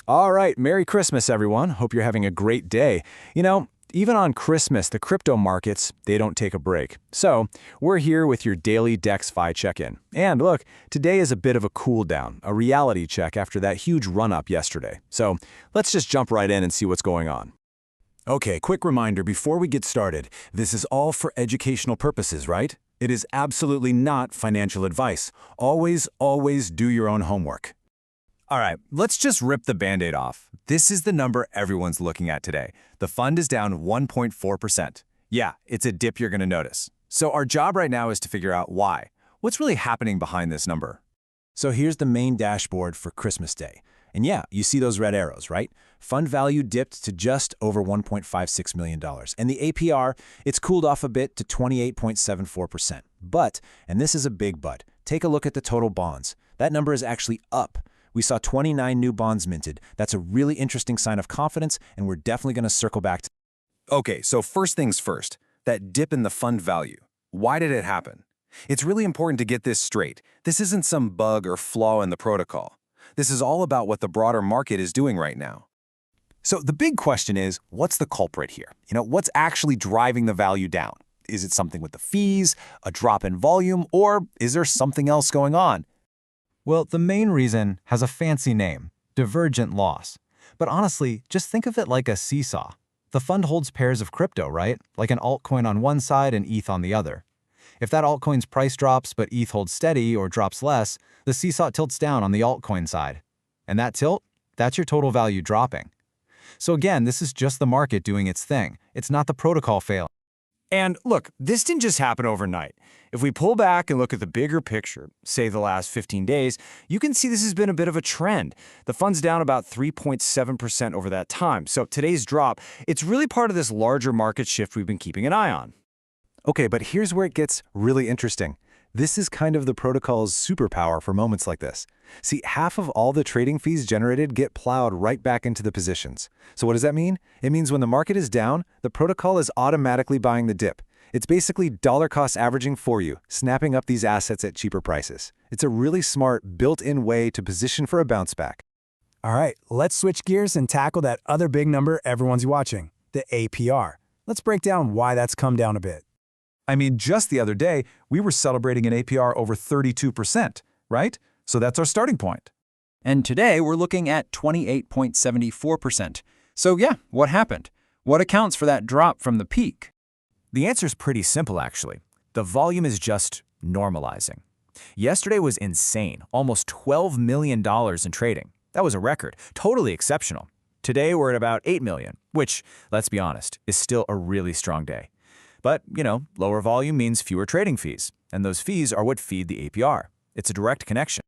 All right, Merry Christmas, everyone. Hope you're having a great day. Even on Christmas, the crypto markets, they don't take a break. So, we're here with your daily DexFi check-in. And look, today is a bit of a cool down, a reality check after that huge run-up yesterday. So, let's just jump right in and see what's going on. Okay, quick reminder before we get started. This is all for educational purposes, right? It is absolutely not financial advice. Always do your own homework. All right, let's just rip the Band-Aid off. This is the number everyone's looking at today. The fund is down 1.4%. Yeah, it's a dip you're going to notice. So our job right now is to figure out why. What's really happening behind this number? So here's the main dashboard for Christmas Day. And yeah, you see those red arrows, right? Fund value dipped to just over $1.56 million. And the APR, it's cooled off a bit to 28.74%. But, and this is a big but, take a look at the total bonds. That number is actually up. We saw 29 new bonds minted. That's a really interesting sign of confidence, and we're definitely going to circle back to. Okay, so first things first, that dip in the fund value. Why did it happen? It's really important to get this straight. This isn't some bug or flaw in the protocol. This is all about what the broader market is doing right now. So the big question is, what's the culprit here? What's actually driving the value down? Is it something with the fees, a drop in volume, or is there something else going on? Well, the main reason has a fancy name, divergent loss. But honestly, just think of it like a seesaw. The fund holds pairs of crypto, right? Like an altcoin on one side and ETH on the other. If that altcoin's price drops but ETH holds steady or drops less, the seesaw tilts down on the altcoin side. And that tilt, that's your total value dropping. So again, this is just the market doing its thing. It's not the protocol failing. And look, this didn't just happen overnight. If we pull back and look at the bigger picture, say the last 15 days, you can see this has been a bit of a trend. The fund's down about 3.7% over that time. So today's drop, it's really part of this larger market shift we've been keeping an eye on. Okay, but here's where it gets really interesting. This is kind of the protocol's superpower for moments like this. See, half of all the trading fees generated get plowed right back into the positions. So what does that mean? It means when the market is down, the protocol is automatically buying the dip. It's basically dollar cost averaging for you, snapping up these assets at cheaper prices. It's a really smart, built-in way to position for a bounce back. All right, let's switch gears and tackle that other big number everyone's watching, the APR. Let's break down why that's come down a bit. I mean, just the other day, we were celebrating an APR over 32%, right? So that's our starting point. And today, we're looking at 28.74%. So yeah, what happened? What accounts for that drop from the peak? The answer's pretty simple, actually. The volume is just normalizing. Yesterday was insane, almost $12 million in trading. That was a record, totally exceptional. Today, we're at about $8 million, which, let's be honest, is still a really strong day. But, lower volume means fewer trading fees, and those fees are what feed the APR. It's a direct connection.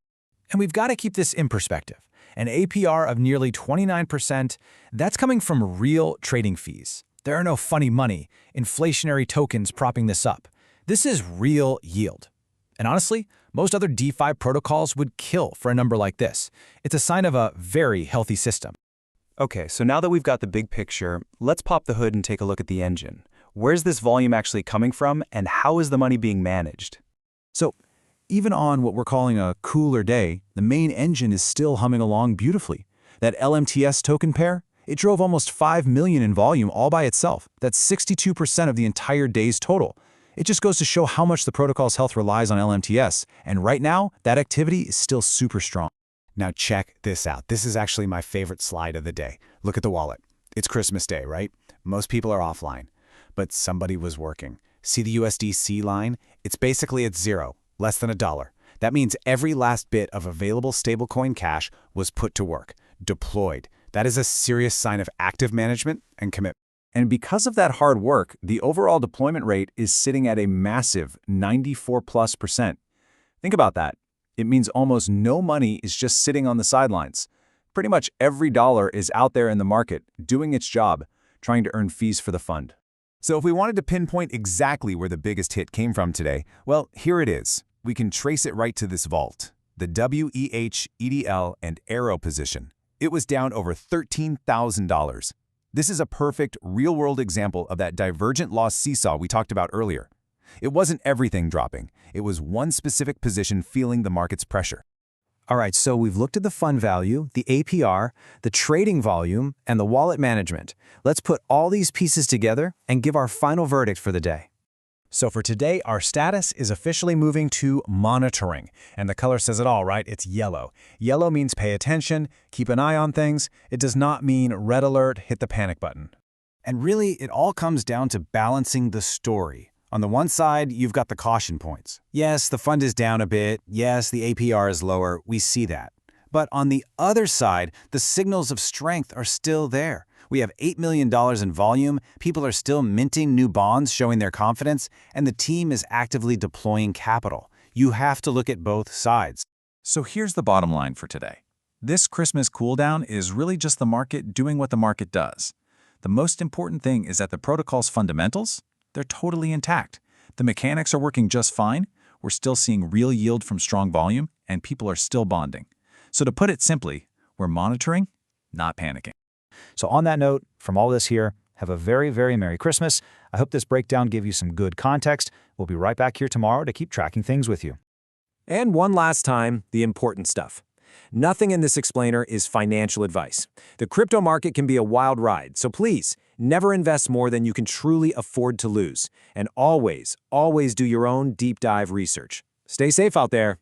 And we've got to keep this in perspective. An APR of nearly 29%, that's coming from real trading fees. There are no funny money, inflationary tokens propping this up. This is real yield. And honestly, most other DeFi protocols would kill for a number like this. It's a sign of a very healthy system. Okay, so now that we've got the big picture, let's pop the hood and take a look at the engine. Where's this volume actually coming from, and how is the money being managed? So, even on what we're calling a cooler day, the main engine is still humming along beautifully. That LMTS token pair, it drove almost 5 million in volume all by itself. That's 62% of the entire day's total. It just goes to show how much the protocol's health relies on LMTS, and right now, that activity is still super strong. Now check this out. This is actually my favorite slide of the day. Look at the wallet. It's Christmas Day, right? Most people are offline. But somebody was working. See the USDC line? It's basically at zero, less than $1. That means every last bit of available stablecoin cash was put to work, deployed. That is a serious sign of active management and commitment. And because of that hard work, the overall deployment rate is sitting at a massive 94+%. Think about that. It means almost no money is just sitting on the sidelines. Pretty much every dollar is out there in the market, doing its job, trying to earn fees for the fund. So if we wanted to pinpoint exactly where the biggest hit came from today, well, here it is. We can trace it right to this vault, the WETH+EDEL+AERO position. It was down over $13,000. This is a perfect, real-world example of that divergent loss seesaw we talked about earlier. It wasn't everything dropping. It was one specific position feeling the market's pressure. All right, so we've looked at the fund value, the APR, the trading volume, and the wallet management. Let's put all these pieces together and give our final verdict for the day. So for today, our status is officially moving to monitoring. And the color says it all, right? It's yellow. Yellow means pay attention, keep an eye on things. It does not mean red alert, hit the panic button. And really, it all comes down to balancing the story. On the one side, you've got the caution points. Yes, the fund is down a bit. Yes, the APR is lower. We see that. But on the other side, the signals of strength are still there. We have $8 million in volume, people are still minting new bonds showing their confidence, and the team is actively deploying capital. You have to look at both sides. So here's the bottom line for today. This Christmas cooldown is really just the market doing what the market does. The most important thing is that the protocol's fundamentals, they're totally intact. The mechanics are working just fine. We're still seeing real yield from strong volume, and people are still bonding. So to put it simply, we're monitoring, not panicking. So on that note, from all this here, have a very, very Merry Christmas. I hope this breakdown gave you some good context. We'll be right back here tomorrow to keep tracking things with you. And one last time, the important stuff. Nothing in this explainer is financial advice. The crypto market can be a wild ride, so please, never invest more than you can truly afford to lose. And always, always do your own deep dive research. Stay safe out there.